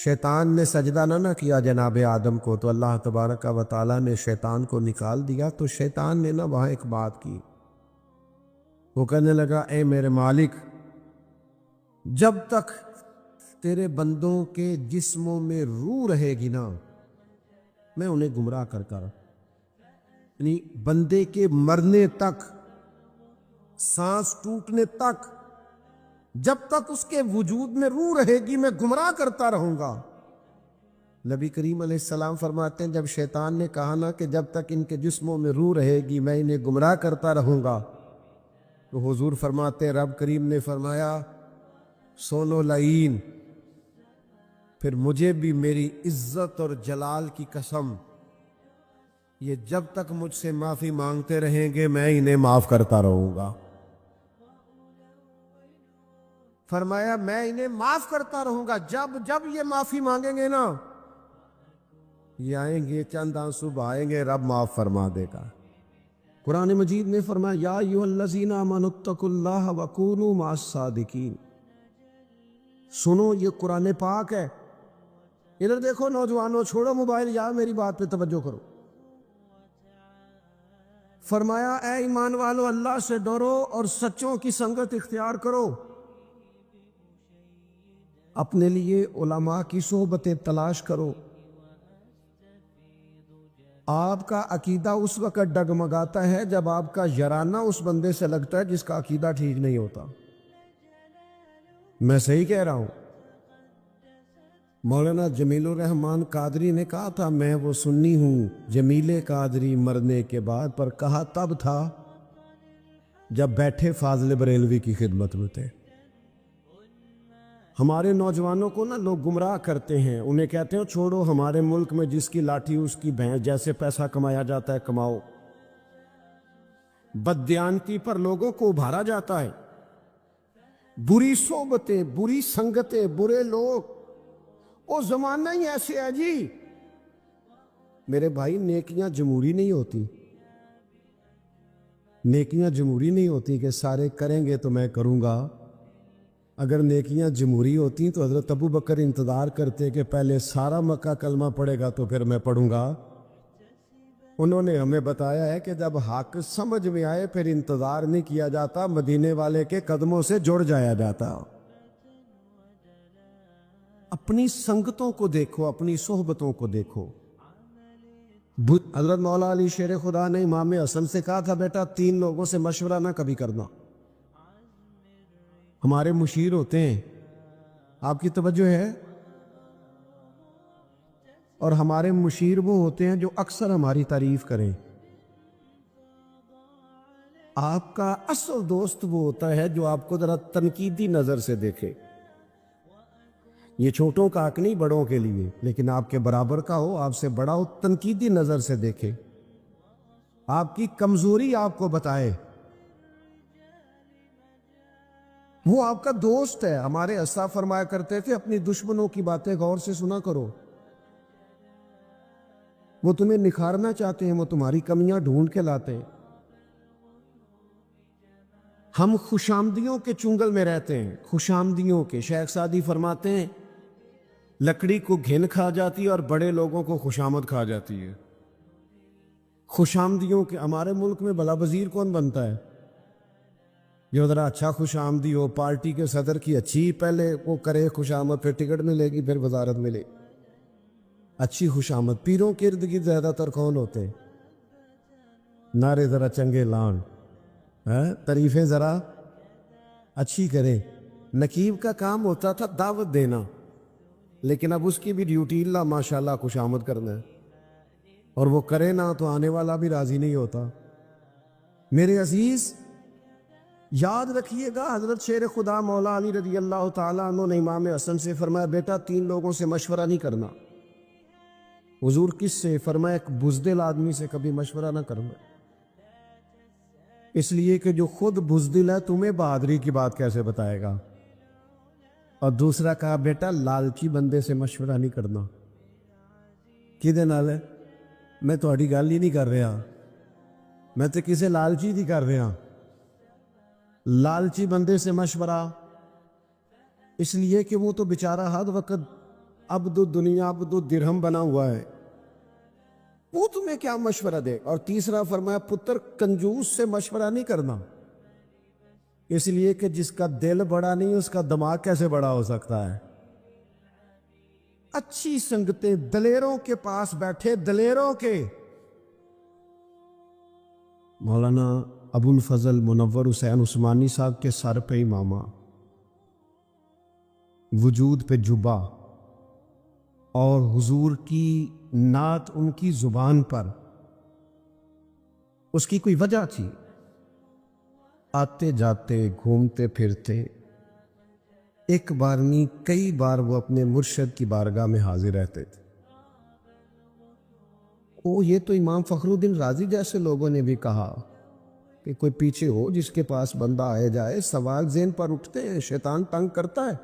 شیطان نے سجدہ نہ کیا جناب آدم کو، تو اللہ تبارک و تعالیٰ نے شیطان کو نکال دیا۔ تو شیطان نے وہاں ایک بات کی، وہ کہنے لگا اے میرے مالک، جب تک تیرے بندوں کے جسموں میں روح رہے گی نا، میں انہیں گمراہ کر یعنی بندے کے مرنے تک، سانس ٹوٹنے تک، جب تک اس کے وجود میں روح رہے گی میں گمراہ کرتا رہوں گا۔ نبی کریم علیہ السلام فرماتے ہیں جب شیطان نے کہا نا کہ جب تک ان کے جسموں میں روح رہے گی میں انہیں گمراہ کرتا رہوں گا، تو حضور فرماتے ہیں رب کریم نے فرمایا سونو لعین، پھر مجھے بھی میری عزت اور جلال کی قسم، یہ جب تک مجھ سے معافی مانگتے رہیں گے میں انہیں معاف کرتا رہوں گا۔ فرمایا میں انہیں معاف کرتا رہوں گا، جب یہ معافی مانگیں گے نا، یہ آئیں گے چند آنسو بہائیں گے، رب معاف فرما دے گا۔ قرآن مجید نے فرمایا یا ایھا الذین آمنوا اتقوا اللہ وکونوا مع الصادقین۔ سنو یہ قرآن پاک ہے، ادھر دیکھو نوجوانوں، چھوڑو موبائل، یا میری بات پہ توجہ کرو۔ فرمایا اے ایمان والو اللہ سے ڈرو اور سچوں کی سنگت اختیار کرو، اپنے لیے علماء کی صحبتیں تلاش کرو۔ آپ کا عقیدہ اس وقت ڈگمگاتا ہے جب آپ کا یارانہ اس بندے سے لگتا ہے جس کا عقیدہ ٹھیک نہیں ہوتا۔ میں صحیح کہہ رہا ہوں؟ مولانا جمیل الرحمن قادری نے کہا تھا میں وہ سنی ہوں جمیل قادری مرنے کے بعد، پر کہا تب تھا جب بیٹھے فاضل بریلوی کی خدمت میں تھے۔ ہمارے نوجوانوں کو نا لوگ گمراہ کرتے ہیں، انہیں کہتے ہیں چھوڑو ہمارے ملک میں جس کی لاٹھی اس کی بھینس، جیسے پیسہ کمایا جاتا ہے کماؤ۔ بددیانتی پر لوگوں کو ابھارا جاتا ہے، بری صحبتیں، بری سنگتیں، برے لوگ، وہ زمانہ ہی ایسے ہے جی۔ میرے بھائی نیکیاں جمہوری نہیں ہوتی، نیکیاں جمہوری نہیں ہوتی کہ سارے کریں گے تو میں کروں گا۔ اگر نیکیاں جمہوری ہوتی تو حضرت ابو بکر انتظار کرتے کہ پہلے سارا مکہ کلمہ پڑھے گا تو پھر میں پڑھوں گا۔ انہوں نے ہمیں بتایا ہے کہ جب حق سمجھ میں آئے پھر انتظار نہیں کیا جاتا، مدینے والے کے قدموں سے جڑ جایا جاتا۔ اپنی سنگتوں کو دیکھو، اپنی صحبتوں کو دیکھو۔ حضرت مولا علی شیر خدا نے امام حسن سے کہا تھا بیٹا 3 لوگوں سے مشورہ نہ کبھی کرنا۔ ہمارے مشیر ہوتے ہیں، آپ کی توجہ ہے، اور ہمارے مشیر وہ ہوتے ہیں جو اکثر ہماری تعریف کریں۔ آپ کا اصل دوست وہ ہوتا ہے جو آپ کو ذرا تنقیدی نظر سے دیکھے۔ یہ چھوٹوں کا حق نہیں بڑوں کے لیے، لیکن آپ کے برابر کا ہو، آپ سے بڑا ہو، تنقیدی نظر سے دیکھے، آپ کی کمزوری آپ کو بتائے۔ وہ آپ کا دوست ہے۔ ہمارے اسلاف فرمایا کرتے تھے اپنی دشمنوں کی باتیں غور سے سنا کرو، وہ تمہیں نکھارنا چاہتے ہیں، وہ تمہاری کمیاں ڈھونڈ کے لاتے ہیں۔ ہم خوشامدیوں کے چنگل میں رہتے ہیں، خوشامدیوں کے۔ شیخ سعدی فرماتے ہیں لکڑی کو گھن کھا جاتی ہے اور بڑے لوگوں کو خوشامد کھا جاتی ہے۔ خوشامدیوں کے۔ ہمارے ملک میں بھلا وزیر کون بنتا ہے؟ جو ذرا اچھا خوش آمدی ہو، پارٹی کے صدر کی اچھی پہلے وہ کرے خوش آمد، پھر ٹکٹ ملے گی، پھر وزارت ملے، اچھی خوش آمد۔ پیروں کے ارد گرد زیادہ تر کون ہوتے؟ نعرے ذرا چنگے لان، تعریفیں ذرا اچھی کریں۔ نقیب کا کام ہوتا تھا دعوت دینا، لیکن اب اس کی بھی ڈیوٹی اللہ ماشاءاللہ خوش آمد کرنا ہے، اور وہ کرے نہ تو آنے والا بھی راضی نہیں ہوتا۔ میرے عزیز یاد رکھیے گا، حضرت شیر خدا مولا علی رضی اللہ تعالیٰ عنہ نے امام حسن سے فرمایا بیٹا 3 لوگوں سے مشورہ نہیں کرنا۔ حضور کس سے؟ فرمایا ایک بزدل آدمی سے کبھی مشورہ نہ کرنا، اس لیے کہ جو خود بزدل ہے تمہیں بہادری کی بات کیسے بتائے گا۔ اور دوسرا کہا بیٹا لالچی بندے سے مشورہ نہیں کرنا۔ کدے نال ہے؟ میں تھوڑی گل ہی نہیں کر رہا، میں تو کسے لالچی نہیں کر رہا۔ لالچی بندے سے مشورہ، اس لیے کہ وہ تو بیچارہ ہر وقت عبد الدنیا عبد الدرہم بنا ہوا ہے، وہ تمہیں کیا مشورہ دے؟ اور تیسرا فرمایا پتر کنجوس سے مشورہ نہیں کرنا، اس لیے کہ جس کا دل بڑا نہیں اس کا دماغ کیسے بڑا ہو سکتا ہے۔ اچھی سنگتیں دلیروں کے پاس بیٹھے، دلیروں کے۔ مولانا ابو الفضل منور حسین عثمانی صاحب کے سر پہ امامہ، وجود پہ جبہ، اور حضور کی نعت ان کی زبان پر، اس کی کوئی وجہ تھی۔ آتے جاتے گھومتے پھرتے ایک بار نہیں کئی بار وہ اپنے مرشد کی بارگاہ میں حاضر رہتے تھے۔ یہ تو امام فخر الدین رازی جیسے لوگوں نے بھی کہا کہ کوئی پیچھے ہو جس کے پاس بندہ آئے جائے، سوال ذہن پر اٹھتے ہیں، شیطان تنگ کرتا ہے۔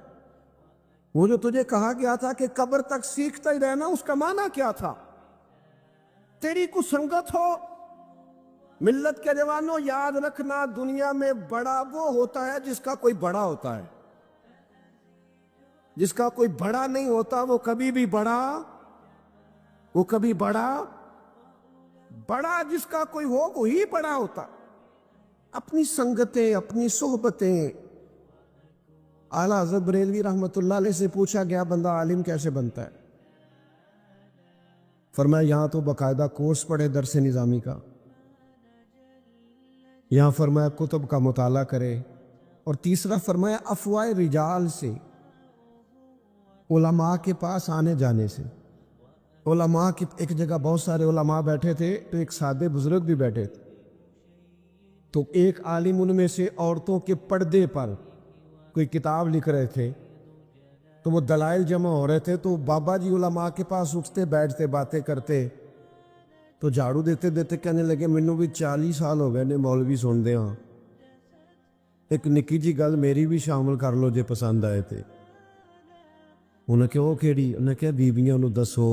وہ جو تجھے کہا گیا تھا کہ قبر تک سیکھتا ہی رہنا، اس کا معنی کیا تھا؟ تیری کو سنگت ہو۔ ملت کے جوانوں یاد رکھنا، دنیا میں بڑا وہ ہوتا ہے جس کا کوئی بڑا ہوتا ہے، جس کا کوئی بڑا نہیں ہوتا وہ کبھی بھی بڑا جس کا کوئی ہو وہی بڑا ہوتا۔ اپنی سنگتیں، اپنی صحبتیں۔ اعلیٰ حضرت بریلوی رحمۃ اللہ علیہ سے پوچھا گیا بندہ عالم کیسے بنتا ہے؟ فرمایا یہاں تو باقاعدہ کورس پڑھے درس نظامی کا، یہاں فرمایا کتب کا مطالعہ کرے، اور تیسرا فرمایا افواہ رجال سے، علماء کے پاس آنے جانے سے۔ علماء کی ایک جگہ بہت سارے علماء بیٹھے تھے تو ایک سادے بزرگ بھی بیٹھے تھے، تو ایک عالم ان میں سے عورتوں کے پردے پر کوئی کتاب لکھ رہے تھے، تو وہ دلائل جمع ہو رہے تھے، تو بابا جی علماء کے پاس اٹھتے بیٹھتے باتیں کرتے، تو جھاڑو دیتے دیتے کہنے لگے مینوں بھی 40 سال ہو گئے نے مولوی سن دے ہاں، ایک نکی جی گل میری بھی شامل کر لو جے پسند آئے تھے۔ انہیں کہ وہ کیڑی؟ انہیں کہ بیبیاں نو دسو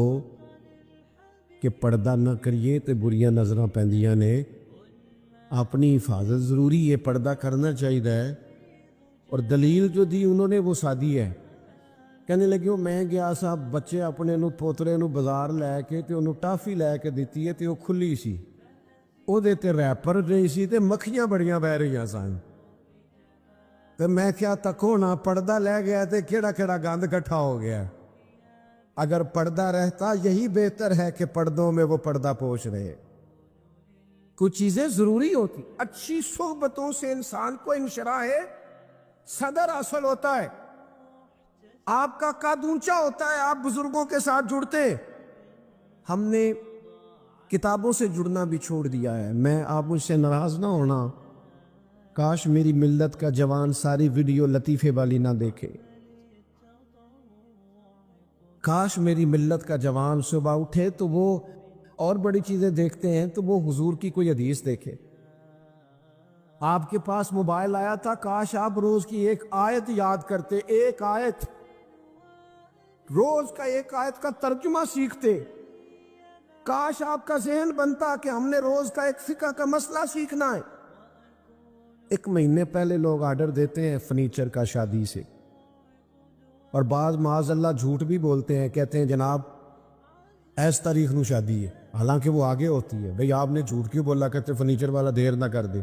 کہ پردہ نہ کریے تے بریاں نظراں پیندیاں نے، اپنی حفاظت ضروری ہے، پردہ کرنا چاہیے۔ اور دلیل جو دی انہوں نے وہ سادی ہے، کہنے لگے میں گیا صاحب بچے اپنے نو پوترے نو بازار لے کے تے انہوں ٹافی لے کے دیتی ہے تے وہ کھلی سی، او دے تے ریپر رہی سی تے مکھیاں بڑیاں بہ رہی سن، تے میں کیا تکو نہ پردہ لے گیا تے کیڑا کیڑا گند کٹھا ہو گیا۔ اگر پردہ رہتا یہی بہتر ہے کہ پردوں میں وہ پردہ پوش رہے۔ کچھ چیزیں ضروری ہوتی، اچھی صحبتوں سے انسان کو انشراح صدر حاصل ہوتا ہے، آپ کا قد اونچا ہوتا ہے، آپ بزرگوں کے ساتھ جڑتے۔ ہم نے کتابوں سے جڑنا بھی چھوڑ دیا ہے۔ میں آپ مجھ سے ناراض نہ ہونا، کاش میری ملت کا جوان ساری ویڈیو لطیفے والی نہ دیکھے، کاش میری ملت کا جوان صبح اٹھے تو وہ اور بڑی چیزیں دیکھتے ہیں تو وہ حضور کی کوئی حدیث دیکھے۔ آپ کے پاس موبائل آیا تھا، کاش آپ روز کی ایک آیت یاد کرتے، ایک آیت، روز کا ایک آیت کا ترجمہ سیکھتے۔ کاش آپ کا ذہن بنتا کہ ہم نے روز کا ایک فقہ کا مسئلہ سیکھنا ہے۔ ایک مہینے پہلے لوگ آرڈر دیتے ہیں فرنیچر کا شادی سے، اور بعض معاذ اللہ جھوٹ بھی بولتے ہیں، کہتے ہیں جناب ایس تاریخ نو شادی ہے، حالانکہ وہ آگے ہوتی ہے۔ بھئی آپ نے جھوٹ کیوں بولا؟ کہتے فرنیچر والا دیر نہ کر دے۔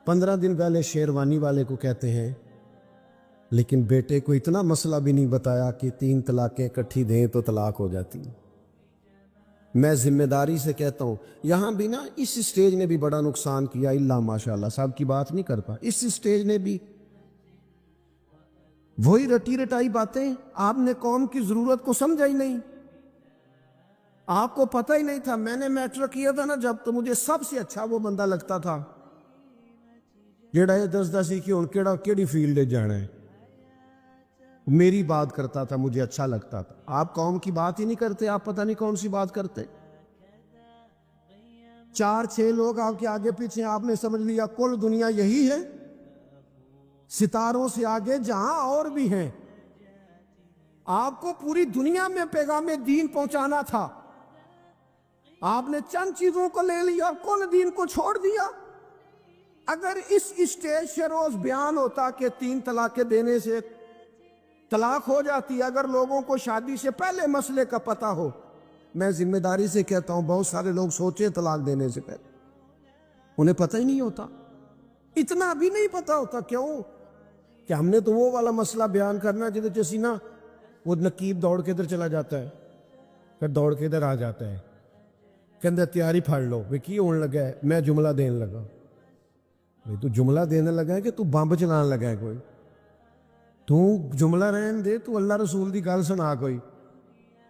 15 دن پہلے شیروانی والے کو کہتے ہیں لیکن بیٹے کو اتنا مسئلہ بھی نہیں بتایا کہ 3 طلاقیں اکٹھی دیں تو طلاق ہو جاتی۔ میں ذمہ داری سے کہتا ہوں، یہاں بھی نا اس اسٹیج نے بھی بڑا نقصان کیا، اللہ ماشاءاللہ صاحب کی بات نہیں کرتا، اس اسٹیج نے بھی وہی رٹی رٹائی باتیں۔ آپ نے قوم کی ضرورت کو سمجھا ہی نہیں، آپ کو پتہ ہی نہیں تھا۔ میں نے میٹرک کیا تھا نا جب، تو مجھے سب سے اچھا وہ بندہ لگتا تھا جیڑا یہ دسدا سی کہ ہن کیڑی فیلڈ جانا ہے، میری بات کرتا تھا، مجھے اچھا لگتا تھا۔ آپ قوم کی بات ہی نہیں کرتے، آپ پتہ نہیں کون سی بات کرتے۔ 4-6 لوگ آپ کے آگے پیچھے، آپ نے سمجھ لیا کل دنیا یہی ہے، ستاروں سے آگے جہاں اور بھی ہیں۔ آپ کو پوری دنیا میں پیغام دین پہنچانا تھا، آپ نے چند چیزوں کو لے لیا، کل دین کو چھوڑ دیا۔ اگر اس اسٹیج سے روز بیان ہوتا کہ 3 طلاقیں دینے سے طلاق ہو جاتی ہے اگر لوگوں کو شادی سے پہلے مسئلے کا پتہ ہو۔ میں ذمہ داری سے کہتا ہوں، بہت سارے لوگ سوچیں طلاق دینے سے پہلے، انہیں پتہ ہی نہیں ہوتا، اتنا بھی نہیں پتہ ہوتا۔ کیوں کہ ہم نے تو وہ والا مسئلہ بیان کرنا جدے چسی نا وہ نقیب دوڑ کے ادھر چلا جاتا ہے، پھر دوڑ کے ادھر آ جاتا ہے، کہندہ تیاری پھاڑ لو وہ کی ہونے لگا ہے، میں جملہ دینے لگا۔ بھئی تو جملہ دینے لگا ہے کہ تو بمب چلانے لگا ہے؟ کوئی تو جملہ رہن دے، تو اللہ رسول دی گل سنا۔ کوئی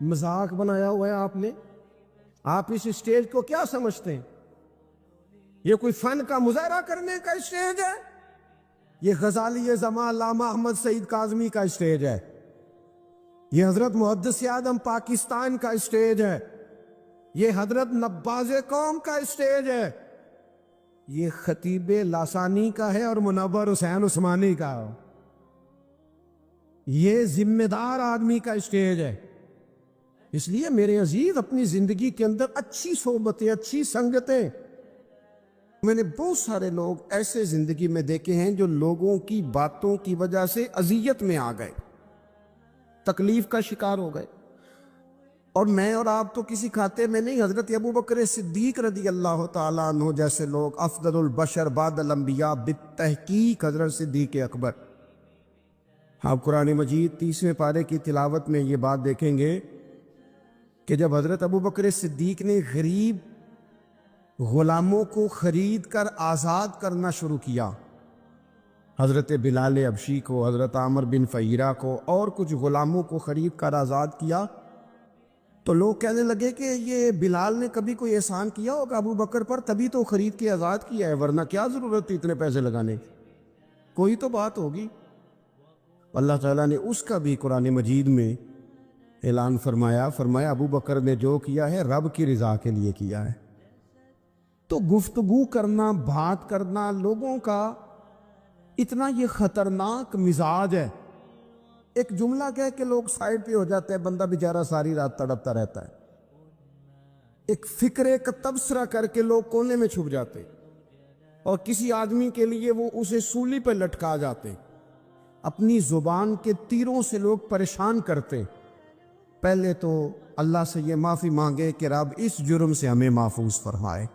مذاق بنایا ہوا ہے آپ نے۔ آپ اس اسٹیج کو کیا سمجھتے ہیں؟ یہ کوئی فن کا مظاہرہ کرنے کا اسٹیج ہے؟ یہ غزالی زمان علامہ احمد سعید کاظمی کا اسٹیج ہے، یہ حضرت محدث اعظم پاکستان کا اسٹیج ہے، یہ حضرت نباز قوم کا اسٹیج ہے، یہ خطیب لاسانی کا ہے اور منور حسین عثمانی کا، یہ ذمہ دار آدمی کا اسٹیج ہے۔ اس لیے میرے عزیز، اپنی زندگی کے اندر اچھی صحبتیں، اچھی سنگتیں، میں نے بہت سارے لوگ ایسے زندگی میں دیکھے ہیں جو لوگوں کی باتوں کی وجہ سے اذیت میں آ گئے، تکلیف کا شکار ہو گئے۔ اور میں اور آپ تو کسی کھاتے میں نہیں۔ حضرت ابو بکر صدیق رضی اللہ تعالیٰ عنہ جیسے لوگ، افضل البشر بعد الانبیاء بالتحقیق حضرت صدیق اکبر۔ آپ قرآن مجید 30ویں پارے کی تلاوت میں یہ بات دیکھیں گے کہ جب حضرت ابو بکر صدیق نے غریب غلاموں کو خرید کر آزاد کرنا شروع کیا، حضرت بلال حبشی کو، حضرت عامر بن فہیرہ کو اور کچھ غلاموں کو خرید کر آزاد کیا، تو لوگ کہنے لگے کہ یہ بلال نے کبھی کوئی احسان کیا ہوگا ابو بکر پر، تبھی تو خرید کے آزاد کیا ہے، ورنہ کیا ضرورت تھی اتنے پیسے لگانے کی، کوئی تو بات ہوگی۔ اللہ تعالیٰ نے اس کا بھی قرآن مجید میں اعلان فرمایا ابو بکر نے جو کیا ہے رب کی رضا کے لیے کیا ہے۔ تو گفتگو کرنا، بات کرنا، لوگوں کا اتنا یہ خطرناک مزاج ہے، ایک جملہ کہہ کے لوگ سائڈ پہ ہو جاتے ہیں، بندہ بیچارہ ساری رات تڑپتا رہتا ہے، ایک فکرے کا تبصرہ کر کے لوگ کونے میں چھپ جاتے، اور کسی آدمی کے لیے وہ اسے سولی پہ لٹکا جاتے، اپنی زبان کے تیروں سے لوگ پریشان کرتے۔ پہلے تو اللہ سے یہ معافی مانگے کہ رب اس جرم سے ہمیں محفوظ فرمائے۔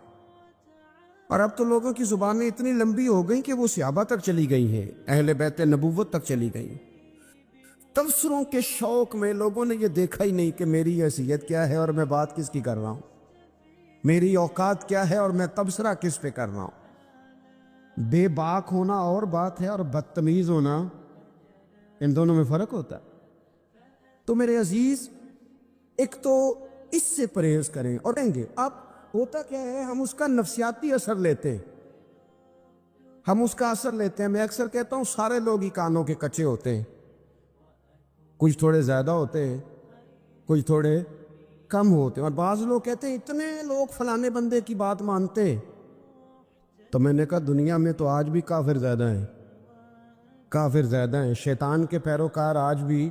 اور اب تو لوگوں کی زبانیں اتنی لمبی ہو گئیں کہ وہ صحابہ تک چلی گئی ہیں، اہل بیت نبوت تک چلی گئی۔ تبصروں کے شوق میں لوگوں نے یہ دیکھا ہی نہیں کہ میری حیثیت کیا ہے اور میں بات کس کی کر رہا ہوں، میری اوقات کیا ہے اور میں تبصرہ کس پہ کر رہا ہوں۔ بے باک ہونا اور بات ہے، اور بدتمیز ہونا، ان دونوں میں فرق ہوتا ہے۔ تو میرے عزیز، ایک تو اس سے پرہیز کریں اور کہیں گے۔ اب ہوتا کیا ہے، ہم اس کا نفسیاتی اثر لیتے ہیں، ہم اس کا اثر لیتے ہیں۔ میں اکثر کہتا ہوں سارے لوگ ہی کانوں کے کچے ہوتے ہیں، کچھ تھوڑے زیادہ ہوتے ہیں، کچھ تھوڑے کم ہوتے ہیں، اور بعض لوگ کہتے ہیں اتنے لوگ فلانے بندے کی بات مانتے ہیں۔ تو میں نے کہا دنیا میں تو آج بھی کافر زیادہ ہیں، کافر زیادہ ہیں، شیطان کے پیروکار آج بھی۔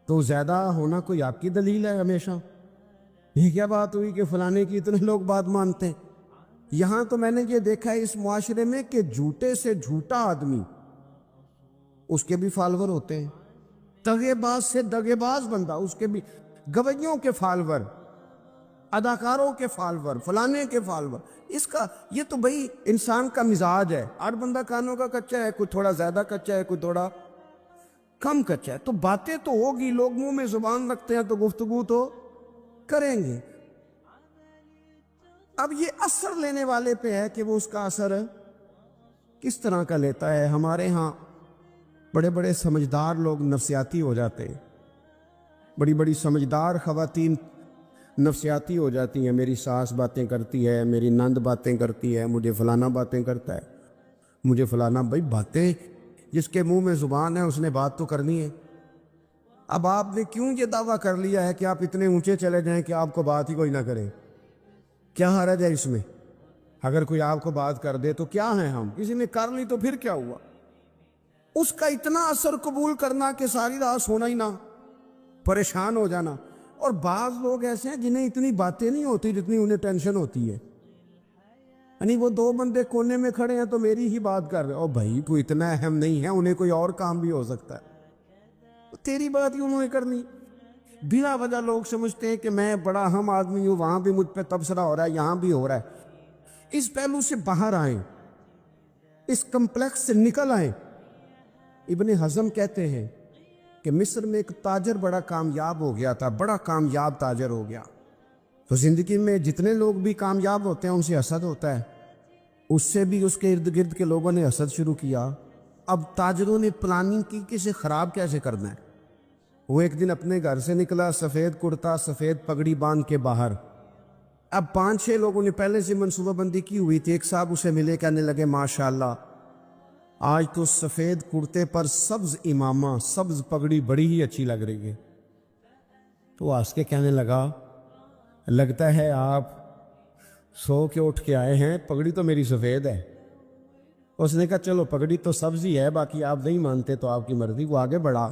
تو زیادہ ہونا کوئی آپ کی دلیل ہے ہمیشہ؟ یہ کیا بات ہوئی کہ فلانے کی اتنے لوگ بات مانتے ہیں؟ یہاں تو میں نے یہ دیکھا ہے اس معاشرے میں کہ جھوٹے سے جھوٹا آدمی، اس کے بھی فالور ہوتے ہیں، دغے باز سے دغے باز بندہ، اس کے بھی، گویوں کے فالور، اداکاروں کے فالور، فلانے کے فالور۔ اس کا یہ تو بھئی انسان کا مزاج ہے، ہر بندہ کانوں کا کچا ہے، کوئی تھوڑا زیادہ کچا ہے، کوئی تھوڑا کم کچا ہے۔ تو باتیں تو ہوگی، لوگ منہ میں زبان رکھتے ہیں تو گفتگو تو کریں گے۔ اب یہ اثر لینے والے پہ ہے کہ وہ اس کا اثر کس طرح کا لیتا ہے۔ ہمارے ہاں بڑے بڑے سمجھدار لوگ نفسیاتی ہو جاتے ہیں، بڑی بڑی سمجھدار خواتین نفسیاتی ہو جاتی ہیں، میری ساس باتیں کرتی ہے، میری نند باتیں کرتی ہے، مجھے فلانا باتیں کرتا ہے، مجھے فلانا۔ بھائی باتیں، جس کے منہ میں زبان ہے اس نے بات تو کرنی ہے۔ اب آپ نے کیوں یہ دعویٰ کر لیا ہے کہ آپ اتنے اونچے چلے جائیں کہ آپ کو بات ہی کوئی نہ کرے؟ کیا حرج ہے اس میں؟ اگر کوئی آپ کو بات کر دے تو کیا ہیں ہم؟ کسی نے کر لی تو پھر کیا ہوا؟ اس کا اتنا اثر قبول کرنا کہ ساری رات سونا ہی نہ، پریشان ہو جانا۔ اور بعض لوگ ایسے ہیں جنہیں اتنی باتیں نہیں ہوتی جتنی انہیں ٹینشن ہوتی ہے، یعنی وہ دو بندے کونے میں کھڑے ہیں تو میری ہی بات کر رہے ہیں، اور بھائی کوئی اتنا اہم نہیں ہے، انہیں کوئی اور کام بھی ہو سکتا ہے۔ تیری بات ہی انہوں نے کرنی. بلا وجہ لوگ سمجھتے ہیں کہ میں بڑا اہم آدمی ہوں, وہاں بھی مجھ پہ تبصرہ ہو رہا ہے, یہاں بھی ہو رہا ہے. اس پہلو سے باہر آئیں, اس کمپلیکس سے نکل آئیں. ابن حزم کہتے ہیں کہ مصر میں ایک تاجر بڑا کامیاب ہو گیا تھا, بڑا کامیاب تاجر ہو گیا. تو زندگی میں جتنے لوگ بھی کامیاب ہوتے ہیں ان سے حسد ہوتا ہے. اس سے بھی اس کے ارد گرد کے لوگوں نے حسد شروع کیا. اب تاجروں نے پلاننگ کی کہ اسے خراب کیسے کرنا ہے. وہ ایک دن اپنے گھر سے نکلا, سفید کرتا سفید پگڑی باندھ کے باہر. اب 5-6 لوگوں نے پہلے سے منصوبہ بندی کی ہوئی تھی. ایک صاحب اسے ملے, کہنے لگے ماشاءاللہ آج تو سفید کرتے پر سبز امامہ, سبز پگڑی بڑی ہی اچھی لگ رہی ہے. تو ہنس کے کہنے لگا لگتا ہے آپ سو کے اٹھ کے آئے ہیں, پگڑی تو میری سفید ہے. اس نے کہا چلو پگڑی تو سبز ہی ہے, باقی آپ نہیں مانتے تو آپ کی مرضی. وہ آگے بڑھا,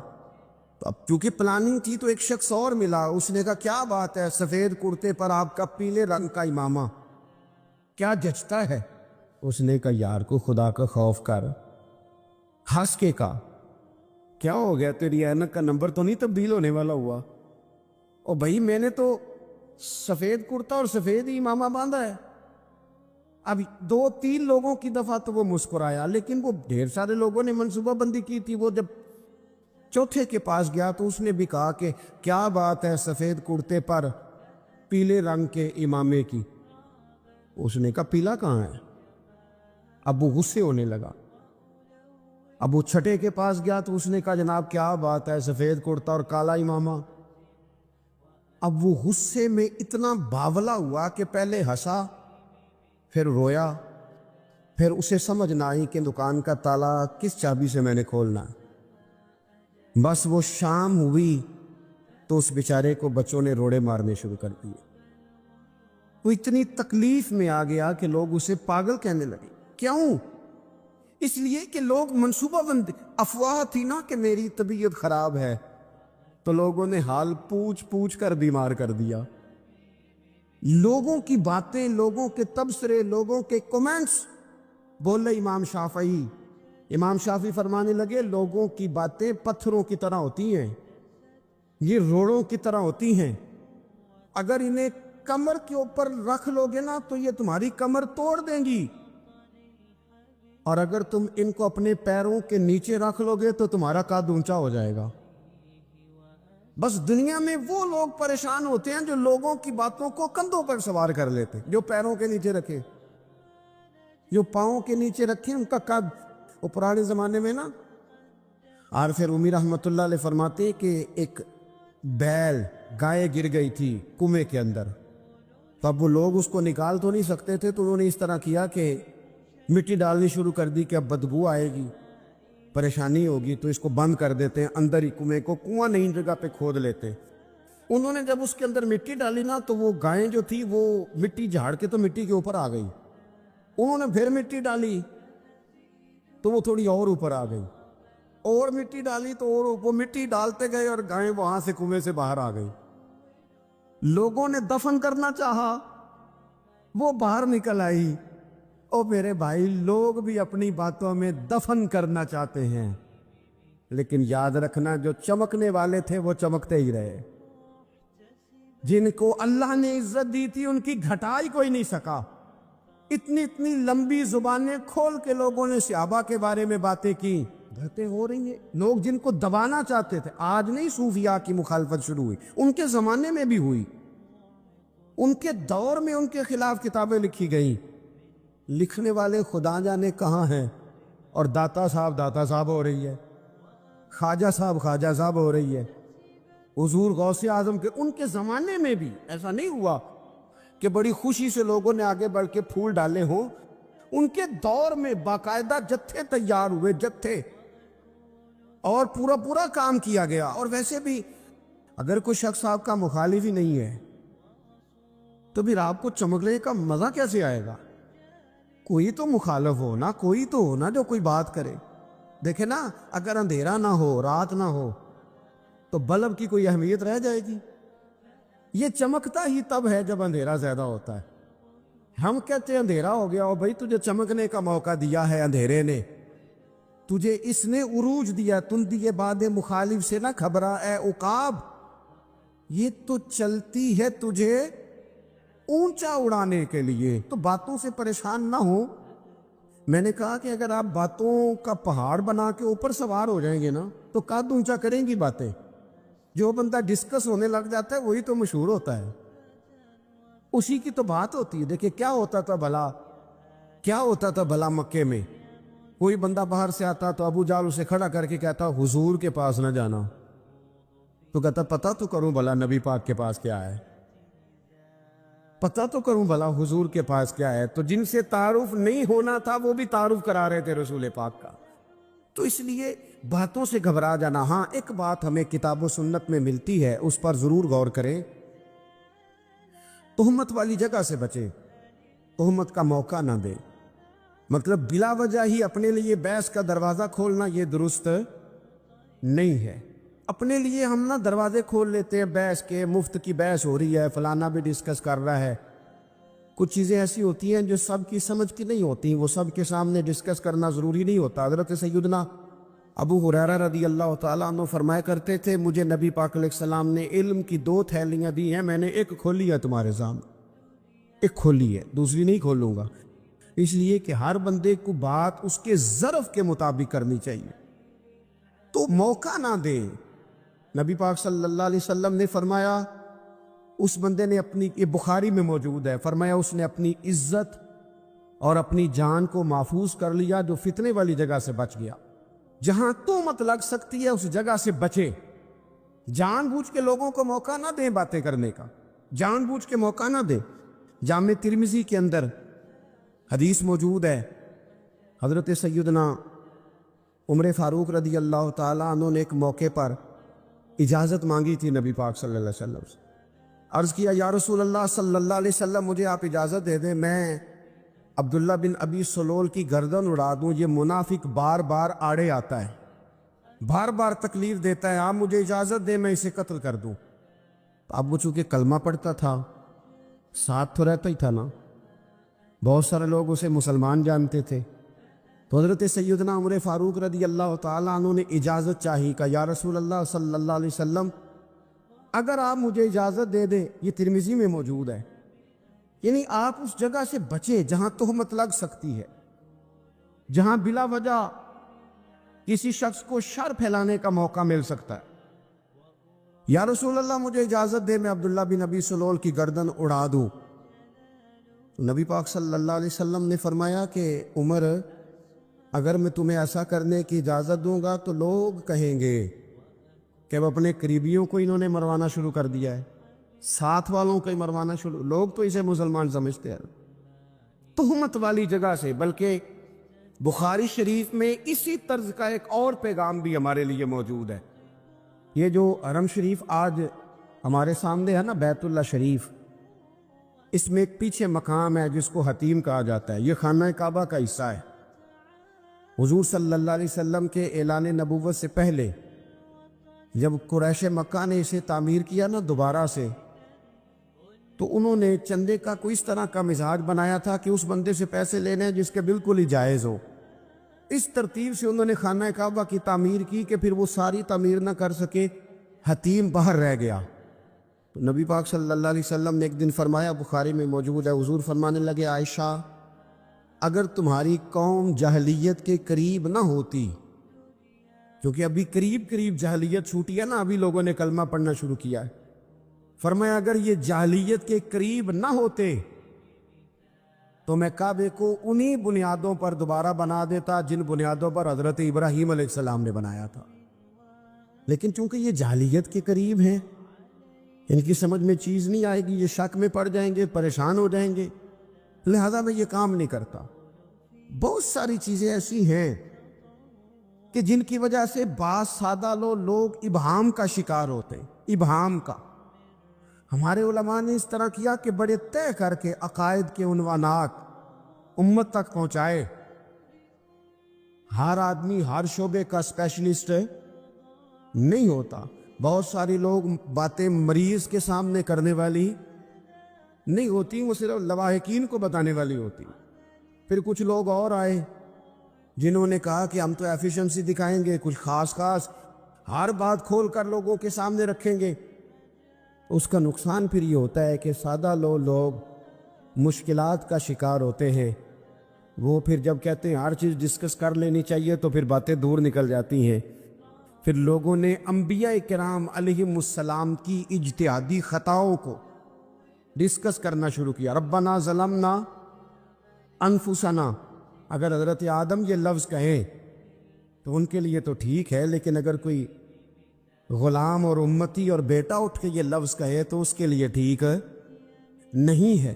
تو اب کیونکہ پلاننگ تھی تو ایک شخص اور ملا. اس نے کہا کیا بات ہے, سفید کرتے پر آپ کا پیلے رنگ کا امامہ کیا جچتا ہے. اس نے کہا یار کو خدا کا خوف کر. ہنس کے کہا کیا ہو گیا, تیری اینک کا نمبر تو نہیں تبدیل ہونے والا ہوا؟ او بھائی میں نے تو سفید کرتا اور سفید ہی امامہ باندھا ہے. اب 2-3 لوگوں کی دفعہ تو وہ مسکرایا, لیکن وہ ڈھیر سارے لوگوں نے منصوبہ بندی کی تھی. وہ جب چوتھے کے پاس گیا تو اس نے بھی کہا کہ کیا بات ہے سفید کرتے پر پیلے رنگ کے امامے کی. اس نے کہا پیلا کہاں ہے. اب وہ غصے ہونے لگا. اب وہ چھٹے کے پاس گیا تو اس نے کہا جناب کیا بات ہے سفید کرتا اور کالا امامہ. اب وہ غصے میں اتنا باولا ہوا کہ پہلے ہنسا, پھر رویا, پھر اسے سمجھ نہ آئی کہ دکان کا تالا کس چابی سے میں نے کھولنا. بس وہ شام ہوئی تو اس بیچارے کو بچوں نے روڑے مارنے شروع کر دیے. وہ اتنی تکلیف میں آ گیا کہ لوگ اسے پاگل کہنے لگے. کیوں؟ اس لیے کہ لوگ منصوبہ بندی, افواہ تھی نا کہ میری طبیعت خراب ہے, تو لوگوں نے حال پوچھ پوچھ کر بیمار کر دیا. لوگوں کی باتیں, لوگوں کے تبصرے, لوگوں کے کومنٹس. بولے امام شافعی, امام شافعی فرمانے لگے لوگوں کی باتیں پتھروں کی طرح ہوتی ہیں, یہ روڑوں کی طرح ہوتی ہیں. اگر انہیں کمر کے اوپر رکھ لو گے نا تو یہ تمہاری کمر توڑ دیں گی, اور اگر تم ان کو اپنے پیروں کے نیچے رکھ لو گے تو تمہارا قد اونچا ہو جائے گا. بس دنیا میں وہ لوگ پریشان ہوتے ہیں جو لوگوں کی باتوں کو کندھوں پر سوار کر لیتے, جو پیروں کے نیچے رکھے, جو پاؤں کے نیچے رکھے ان کا قد. وہ پرانے زمانے میں نا عارف رومی رحمۃ اللہ علیہ فرماتے کہ ایک بیل گائے گر گئی تھی کنویں کے اندر. تو اب وہ لوگ اس کو نکال تو نہیں سکتے تھے, تو انہوں نے اس طرح کیا کہ مٹی ڈالنی شروع کر دی کہ اب بدبو آئے گی, پریشانی ہوگی, تو اس کو بند کر دیتے ہیں اندر ہی کنویں کو, کنواں نئی جگہ پہ کھود لیتے. انہوں نے جب اس کے اندر مٹی ڈالی نا تو وہ گائیں جو تھی وہ مٹی جھاڑ کے تو مٹی کے اوپر آ گئی. انہوں نے پھر مٹی ڈالی تو وہ تھوڑی اور اوپر آ گئی, اور مٹی ڈالی تو اور وہ مٹی ڈالتے گئے اور گائیں وہاں سے کنویں سے باہر آ گئی. لوگوں نے دفن کرنا چاہا, وہ باہر نکل آئی. او میرے بھائی, لوگ بھی اپنی باتوں میں دفن کرنا چاہتے ہیں, لیکن یاد رکھنا جو چمکنے والے تھے وہ چمکتے ہی رہے. جن کو اللہ نے عزت دی تھی ان کی گھٹائی کوئی نہیں سکا. اتنی لمبی زبانیں کھول کے لوگوں نے صحابہ کے بارے میں باتیں کی, باتیں ہو رہی ہیں. لوگ جن کو دبانا چاہتے تھے, آج نہیں صوفیاء کی مخالفت شروع ہوئی, ان کے زمانے میں بھی ہوئی, ان کے دور میں ان کے خلاف کتابیں لکھی گئیں. لکھنے والے خدا جانے کہاں ہیں, اور داتا صاحب ہو رہی ہے, خواجہ صاحب ہو رہی ہے. حضور غوث اعظم کے ان کے زمانے میں بھی ایسا نہیں ہوا کہ بڑی خوشی سے لوگوں نے آگے بڑھ کے پھول ڈالے ہوں. ان کے دور میں باقاعدہ جتھے تیار ہوئے, جتھے, اور پورا کام کیا گیا. اور ویسے بھی اگر کوئی شخص آپ کا مخالف ہی نہیں ہے تو پھر آپ کو چمکنے کا مزہ کیسے آئے گا؟ کوئی تو مخالف ہو نا, کوئی تو ہو نا جو کوئی بات کرے. دیکھیں نا, اگر اندھیرا نہ ہو, رات نہ ہو, تو بلب کی کوئی اہمیت رہ جائے گی؟ یہ چمکتا ہی تب ہے جب اندھیرا زیادہ ہوتا ہے. ہم کہتے ہیں اندھیرا ہو گیا, اور بھائی تجھے چمکنے کا موقع دیا ہے اندھیرے نے, تجھے اس نے عروج دیا، تندی باد مخالف سے نہ گھبرا اے عقاب، یہ تو چلتی ہے تجھے اونچا اڑانے کے لیے، تو باتوں سے پریشان نہ ہو۔ میں نے کہا کہ اگر آپ باتوں کا پہاڑ بنا کے اوپر سوار ہو جائیں گے نا تو قد اونچا کریں گی باتیں۔ جو بندہ ڈسکس ہونے لگ جاتا ہے وہی تو مشہور ہوتا ہے، اسی کی تو بات ہوتی ہے۔ دیکھیں کیا ہوتا تھا بھلا مکے میں، کوئی بندہ باہر سے آتا تو ابو جال اسے کھڑا کر کے کہتا حضور کے پاس نہ جانا، تو کہتا پتہ تو کروں بھلا نبی پاک کے پاس کیا ہے، پتہ تو کروں بھلا حضور کے پاس کیا ہے۔ تو جن سے تعارف نہیں ہونا تھا وہ بھی تعارف کرا رہے تھے رسول پاک کا۔ تو اس لیے باتوں سے گھبرا جانا، ہاں ایک بات ہمیں کتاب و سنت میں ملتی ہے، اس پر ضرور غور کریں، تہمت والی جگہ سے بچیں، تہمت کا موقع نہ دیں۔ مطلب بلا وجہ ہی اپنے لیے بحث کا دروازہ کھولنا یہ درست نہیں ہے۔ اپنے لیے ہم نہ دروازے کھول لیتے ہیں بحث کے، مفت کی بحث ہو رہی ہے، فلانا بھی ڈسکس کر رہا ہے۔ کچھ چیزیں ایسی ہوتی ہیں جو سب کی سمجھ کی نہیں ہوتی، وہ سب کے سامنے ڈسکس کرنا ضروری نہیں ہوتا۔ حضرت سیدنا ابو ہریرہ رضی اللہ تعالیٰ عنہ فرمایا کرتے تھے مجھے نبی پاک علیہ السلام نے علم کی 2 تھیلیاں دی ہیں، میں نے ایک کھولی ہے تمہارے سامنے، ایک کھولی ہے، دوسری نہیں کھولوں گا۔ اس لیے کہ ہر بندے کو بات اس کے ظرف کے مطابق کرنی چاہیے، تو موقع نہ دیں۔ نبی پاک صلی اللہ علیہ وسلم نے فرمایا اس بندے نے اپنی، یہ بخاری میں موجود ہے، فرمایا اس نے اپنی عزت اور اپنی جان کو محفوظ کر لیا جو فتنے والی جگہ سے بچ گیا۔ جہاں تہمت لگ سکتی ہے اس جگہ سے بچے، جان بوجھ کے لوگوں کو موقع نہ دیں باتیں کرنے کا، جان بوجھ کے موقع نہ دیں۔ جامع ترمذی کے اندر حدیث موجود ہے، حضرت سیدنا عمر فاروق رضی اللہ تعالیٰ عنہ نے ایک موقع پر اجازت مانگی تھی نبی پاک صلی اللہ علیہ وسلم سے، عرض کیا یا رسول اللہ صلی اللہ علیہ وسلم مجھے آپ اجازت دے دیں میں عبداللہ بن ابی سلول کی گردن اڑا دوں، یہ منافق بار بار آڑے آتا ہے، بار بار تکلیف دیتا ہے، آپ مجھے اجازت دیں میں اسے قتل کر دوں۔ اب وہ چونکہ کلمہ پڑھتا تھا، ساتھ تو رہتا ہی تھا نا، بہت سارے لوگ اسے مسلمان جانتے تھے، تو حضرت سیدنا عمر فاروق رضی اللہ تعالیٰ عنہ نے اجازت چاہی کہ یا رسول اللہ صلی اللہ علیہ وسلم اگر آپ مجھے اجازت دے دیں، یہ ترمذی میں موجود ہے، یعنی آپ اس جگہ سے بچیں جہاں تہمت لگ سکتی ہے، جہاں بلا وجہ کسی شخص کو شر پھیلانے کا موقع مل سکتا ہے۔ یا رسول اللہ مجھے اجازت دے میں عبداللہ بن ابی سلول کی گردن اڑا دوں۔ نبی پاک صلی اللہ علیہ وسلم نے فرمایا کہ عمر اگر میں تمہیں ایسا کرنے کی اجازت دوں گا تو لوگ کہیں گے کہ وہ اپنے قریبیوں کو انہوں نے مروانا شروع کر دیا ہے، ساتھ والوں کو ہی مروانا شروع، لوگ تو اسے مسلمان سمجھتے ہیں۔ تہمت والی جگہ سے، بلکہ بخاری شریف میں اسی طرز کا ایک اور پیغام بھی ہمارے لیے موجود ہے۔ یہ جو حرم شریف آج ہمارے سامنے ہے نا، بیت اللہ شریف، اس میں ایک پیچھے مقام ہے جس کو حتیم کہا جاتا ہے، یہ خانہ کعبہ کا حصہ ہے۔ حضور صلی اللہ علیہ وسلم کے اعلان نبوت سے پہلے جب قریش مکہ نے اسے تعمیر کیا نا دوبارہ سے، تو انہوں نے چندے کا کوئی اس طرح کا مزاج بنایا تھا کہ اس بندے سے پیسے لینے جس کے بالکل ہی جائز ہو۔ اس ترتیب سے انہوں نے خانہ کعبہ کی تعمیر کی کہ پھر وہ ساری تعمیر نہ کر سکے، حتیم باہر رہ گیا۔ تو نبی پاک صلی اللہ علیہ وسلم نے ایک دن فرمایا، بخاری میں موجود ہے، حضور فرمانے لگے عائشہ اگر تمہاری قوم جاہلیت کے قریب نہ ہوتی، کیونکہ ابھی قریب جاہلیت چھوٹی ہے نا، ابھی لوگوں نے کلمہ پڑھنا شروع کیا ہے، فرمایا اگر یہ جاہلیت کے قریب نہ ہوتے تو میں کعبے کو انہی بنیادوں پر دوبارہ بنا دیتا جن بنیادوں پر حضرت ابراہیم علیہ السلام نے بنایا تھا، لیکن چونکہ یہ جاہلیت کے قریب ہیں، ان کی سمجھ میں چیز نہیں آئے گی، یہ شک میں پڑ جائیں گے، پریشان ہو جائیں گے، لہذا میں یہ کام نہیں کرتا۔ بہت ساری چیزیں ایسی ہیں کہ جن کی وجہ سے بعض سادہ لوگ ابہام کا شکار ہوتے ہیں، ابہام کا۔ ہمارے علماء نے اس طرح کیا کہ بڑے طے کر کے عقائد کے عنوانات امت تک پہنچائے۔ ہر آدمی ہر شعبے کا اسپیشلسٹ نہیں ہوتا، بہت سارے لوگ باتیں مریض کے سامنے کرنے والی نہیں ہوتی، وہ صرف لواحقین کو بتانے والی ہوتی۔ پھر کچھ لوگ اور آئے جنہوں نے کہا کہ ہم تو ایفیشنسی دکھائیں گے، کچھ خاص ہر بات کھول کر لوگوں کے سامنے رکھیں گے، اس کا نقصان پھر یہ ہوتا ہے کہ سادہ لوگ مشکلات کا شکار ہوتے ہیں۔ وہ پھر جب کہتے ہیں ہر چیز ڈسکس کر لینی چاہیے تو پھر باتیں دور نکل جاتی ہیں۔ پھر لوگوں نے انبیاء کرام علیہم السلام کی اجتہادی خطاؤں کو ڈسکس کرنا شروع کیا۔ ربنا ظلمنا انفسنا، اگر حضرت آدم یہ لفظ کہیں تو ان کے لیے تو ٹھیک ہے، لیکن اگر کوئی غلام اور امتی اور بیٹا اٹھ کے یہ لفظ کہے تو اس کے لیے ٹھیک نہیں ہے۔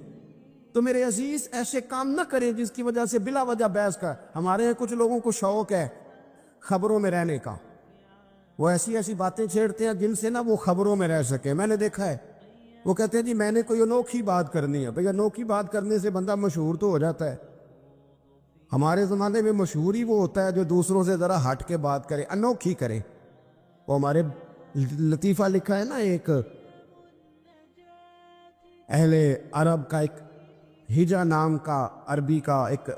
تو میرے عزیز ایسے کام نہ کریں جس کی وجہ سے بلا وجہ بحث کا۔ ہمارے یہاں کچھ لوگوں کو شوق ہے خبروں میں رہنے کا، وہ ایسی باتیں چھیڑتے ہیں جن سے نا وہ خبروں میں رہ سکے۔ میں نے دیکھا ہے وہ کہتے ہیں جی میں نے کوئی انوکھی بات کرنی ہے۔ بھئی انوکھی بات کرنے سے بندہ مشہور تو ہو جاتا ہے۔ ہمارے زمانے میں مشہور ہی وہ ہوتا ہے جو دوسروں سے ذرا ہٹ کے بات کرے، انوکھی کرے۔ وہ ہمارے لطیفہ لکھا ہے نا، ایک اہل عرب کا، ایک ہجا نام کا عربی کا ایک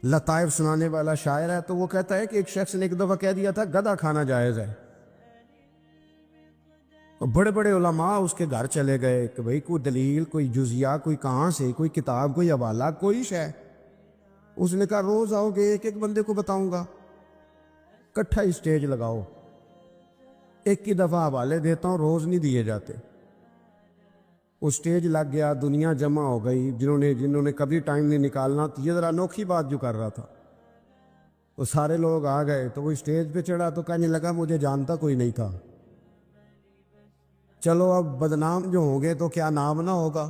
لطائف سنانے والا شاعر ہے، تو وہ کہتا ہے کہ ایک شخص نے ایک دفعہ کہہ دیا تھا گدھا کھانا جائز ہے۔ بڑے بڑے علماء اس کے گھر چلے گئے کہ بھئی کوئی دلیل، کوئی جزیہ، کوئی کہاں سے، کوئی کتاب، کوئی حوالہ، کوئی شے۔ اس نے کہا روز آؤ گے ایک ایک بندے کو بتاؤں گا، کٹھا اسٹیج لگاؤ، ایک کی دفعہ حوالے دیتا ہوں، روز نہیں دیے جاتے۔ وہ اسٹیج لگ گیا، دنیا جمع ہو گئی، جنہوں نے کبھی ٹائم نہیں نکالنا، یہ ذرا انوکھی بات جو کر رہا تھا، وہ سارے لوگ آ گئے۔ تو وہ اسٹیج پہ چڑھا تو کہنے لگا مجھے جانتا کوئی نہیں تھا، چلو اب بدنام جو ہوں گے تو کیا نام نہ ہوگا،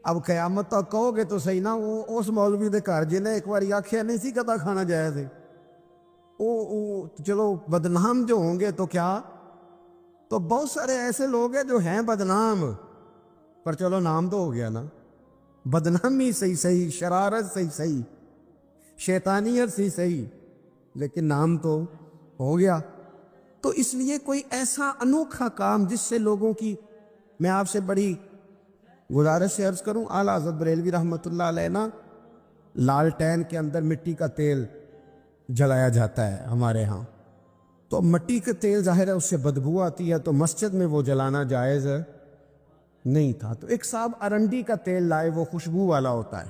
اب قیامت تک کہو گے تو صحیح نا، وہ اس مولوی دے گھر جنہیں ایک بار آکھیا نہیں سی گدھا کھانا جائز ہے، چلو بدنام جو ہوں گے تو کیا۔ تو بہت سارے ایسے لوگ ہیں جو ہیں بدنام، پر چلو نام تو ہو گیا نا، بدنامی صحیح، شرارت صحیح، شیطانیت صحیح، لیکن نام تو ہو گیا۔ تو اس لیے کوئی ایسا انوکھا کام جس سے لوگوں کی، میں آپ سے بڑی گزارش سے عرض کروں، اعلیٰ حضرت بریلوی رحمۃ اللہ علیہ نا، لالٹین کے اندر مٹی کا تیل جلایا جاتا ہے ہمارے ہاں، تو مٹی کا تیل ظاہر ہے اس سے بدبو آتی ہے، تو مسجد میں وہ جلانا جائز نہیں تھا۔ تو ایک صاحب ارنڈی کا تیل لائے، وہ خوشبو والا ہوتا ہے،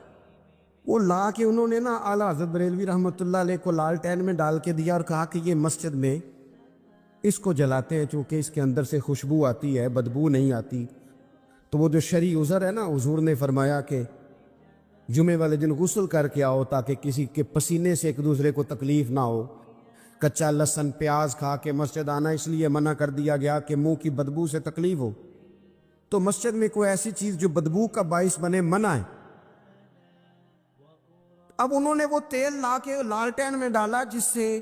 وہ لا کے انہوں نے نا اعلیٰ حضرت بریلوی رحمۃ اللہ علیہ کو لالٹین میں ڈال کے دیا اور کہا کہ یہ مسجد میں اس کو جلاتے ہیں چونکہ اس کے اندر سے خوشبو آتی ہے، بدبو نہیں آتی۔ تو وہ جو شرعی عذر ہے نا، حضور نے فرمایا کہ جمعے والے دن غسل کر کے آؤ تاکہ کسی کے پسینے سے ایک دوسرے کو تکلیف نہ ہو۔ کچا لہسن پیاز کھا کے مسجد آنا اس لیے منع کر دیا گیا کہ منہ کی بدبو سے تکلیف ہو، تو مسجد میں کوئی ایسی چیز جو بدبو کا باعث بنے منع ہے۔ اب انہوں نے وہ تیل لا کے لالٹین میں ڈالا جس سے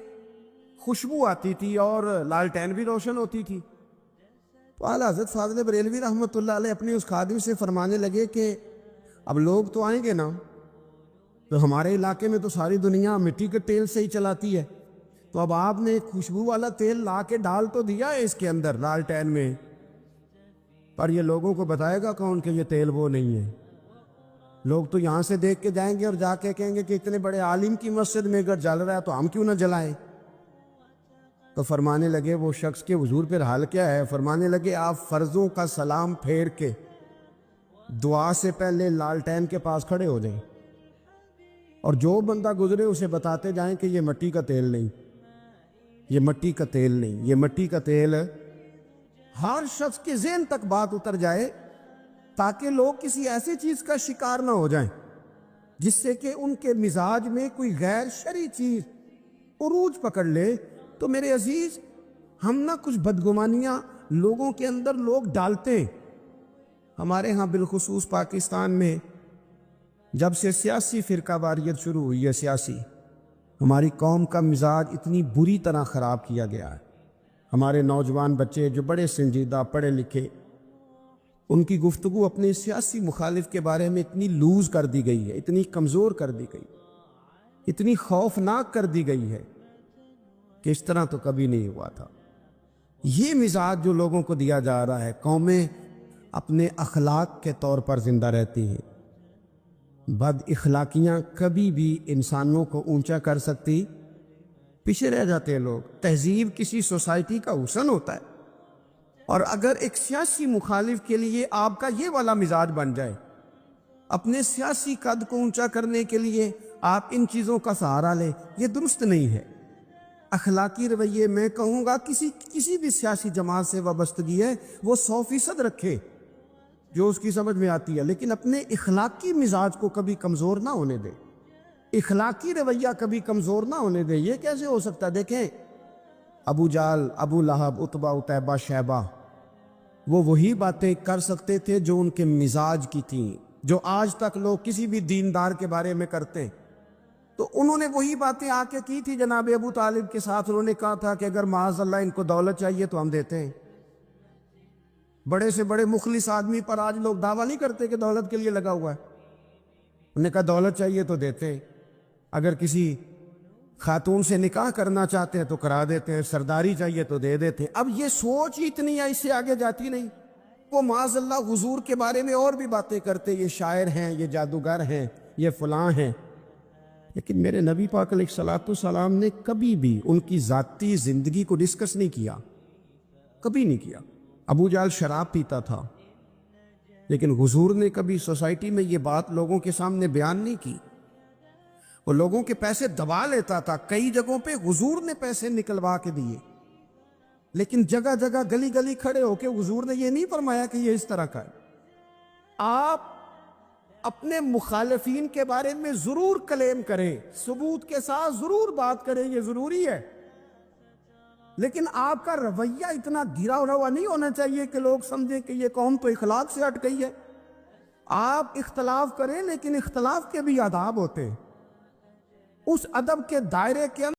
خوشبو آتی تھی اور لالٹین بھی روشن ہوتی تھی۔ تو اعلیٰ حضرت فاضل بریلوی رحمۃ اللہ علیہ اپنے اس خادم سے فرمانے لگے کہ اب لوگ تو آئیں گے نا، تو ہمارے علاقے میں تو ساری دنیا مٹی کے تیل سے ہی چلاتی ہے، تو اب آپ نے خوشبو والا تیل لا کے ڈال تو دیا ہے اس کے اندر لالٹین میں، پر یہ لوگوں کو بتائے گا کون کہ یہ تیل وہ نہیں ہے؟ لوگ تو یہاں سے دیکھ کے جائیں گے اور جا کے کہیں گے کہ اتنے بڑے عالم کی مسجد میں اگر جل رہا ہے تو ہم کیوں نہ جلائیں۔ تو فرمانے لگے وہ شخص کے حضور پہ حال کیا ہے؟ فرمانے لگے آپ فرضوں کا سلام پھیر کے دعا سے پہلے لالٹین کے پاس کھڑے ہو جائیں اور جو بندہ گزرے اسے بتاتے جائیں کہ یہ مٹی کا تیل نہیں، یہ مٹی کا تیل نہیں، یہ مٹی کا تیل۔ ہر شخص کے ذہن تک بات اتر جائے تاکہ لوگ کسی ایسی چیز کا شکار نہ ہو جائیں جس سے کہ ان کے مزاج میں کوئی غیر شرعی چیز عروج پکڑ لے۔ تو میرے عزیز ہم نہ کچھ بدگمانیاں لوگوں کے اندر لوگ ڈالتے ہیں۔ ہمارے ہاں بالخصوص پاکستان میں جب سے سیاسی فرقہ واریت شروع ہوئی ہے، سیاسی، ہماری قوم کا مزاج اتنی بری طرح خراب کیا گیا ہے۔ ہمارے نوجوان بچے جو بڑے سنجیدہ پڑھے لکھے، ان کی گفتگو اپنے سیاسی مخالف کے بارے میں اتنی لوز کر دی گئی ہے، اتنی کمزور کر دی گئی، اتنی خوفناک کر دی گئی ہے کہ اس طرح تو کبھی نہیں ہوا تھا۔ یہ مزاج جو لوگوں کو دیا جا رہا ہے، قومیں اپنے اخلاق کے طور پر زندہ رہتی ہیں، بد اخلاقیاں کبھی بھی انسانوں کو اونچا کر سکتی؟ پیچھے رہ جاتے ہیں لوگ۔ تہذیب کسی سوسائٹی کا حسن ہوتا ہے، اور اگر ایک سیاسی مخالف کے لیے آپ کا یہ والا مزاج بن جائے، اپنے سیاسی قد کو اونچا کرنے کے لیے آپ ان چیزوں کا سہارا لیں، یہ درست نہیں ہے۔ اخلاقی رویے میں کہوں گا کسی بھی سیاسی جماعت سے وابستگی ہے وہ 100% رکھے جو اس کی سمجھ میں آتی ہے، لیکن اپنے اخلاقی مزاج کو کبھی کمزور نہ ہونے دے، اخلاقی رویہ کبھی کمزور نہ ہونے دے۔ یہ کیسے ہو سکتا ہے؟ دیکھیں، ابو جہل، ابو لہب، عتبہ، عتیبہ، شیبہ، وہ وہی باتیں کر سکتے تھے جو ان کے مزاج کی تھیں، جو آج تک لوگ کسی بھی دیندار کے بارے میں کرتے ہیں۔ تو انہوں نے وہی باتیں آ کے کی تھی جناب ابو طالب کے ساتھ۔ انہوں نے کہا تھا کہ اگر معاذ اللہ ان کو دولت چاہیے تو ہم دیتے ہیں۔ بڑے سے بڑے مخلص آدمی پر آج لوگ دعویٰ نہیں کرتے کہ دولت کے لیے لگا ہوا ہے۔ انہوں نے کہا دولت چاہیے تو دیتے ہیں، اگر کسی خاتون سے نکاح کرنا چاہتے ہیں تو کرا دیتے ہیں، سرداری چاہیے تو دے دیتے ہیں۔ اب یہ سوچ ہی اتنی ہے، اس سے آگے جاتی نہیں۔ وہ معاذ اللہ حضور کے بارے میں اور بھی باتیں کرتے، یہ شاعر ہیں، یہ جادوگر ہیں، یہ فلاں ہیں، لیکن میرے نبی پاک علیہ الصلوۃ والسلام نے کبھی بھی ان کی ذاتی زندگی کو ڈسکس نہیں کیا، کبھی نہیں کیا۔ ابو جہل شراب پیتا تھا، لیکن حضور نے کبھی سوسائٹی میں یہ بات لوگوں کے سامنے بیان نہیں کی۔ وہ لوگوں کے پیسے دبا لیتا تھا، کئی جگہوں پہ حضور نے پیسے نکلوا کے دیے، لیکن جگہ جگہ گلی گلی کھڑے ہو کے حضور نے یہ نہیں فرمایا کہ یہ اس طرح کا ہے۔ آپ اپنے مخالفین کے بارے میں ضرور کلیم کریں، ثبوت کے ساتھ ضرور بات کریں، یہ ضروری ہے، لیکن آپ کا رویہ اتنا گرا ہوا نہیں ہونا چاہیے کہ لوگ سمجھیں کہ یہ قوم تو اخلاق سے ہٹ گئی ہے۔ آپ اختلاف کریں، لیکن اختلاف کے بھی آداب ہوتے ہیں، اس ادب کے دائرے کے اندر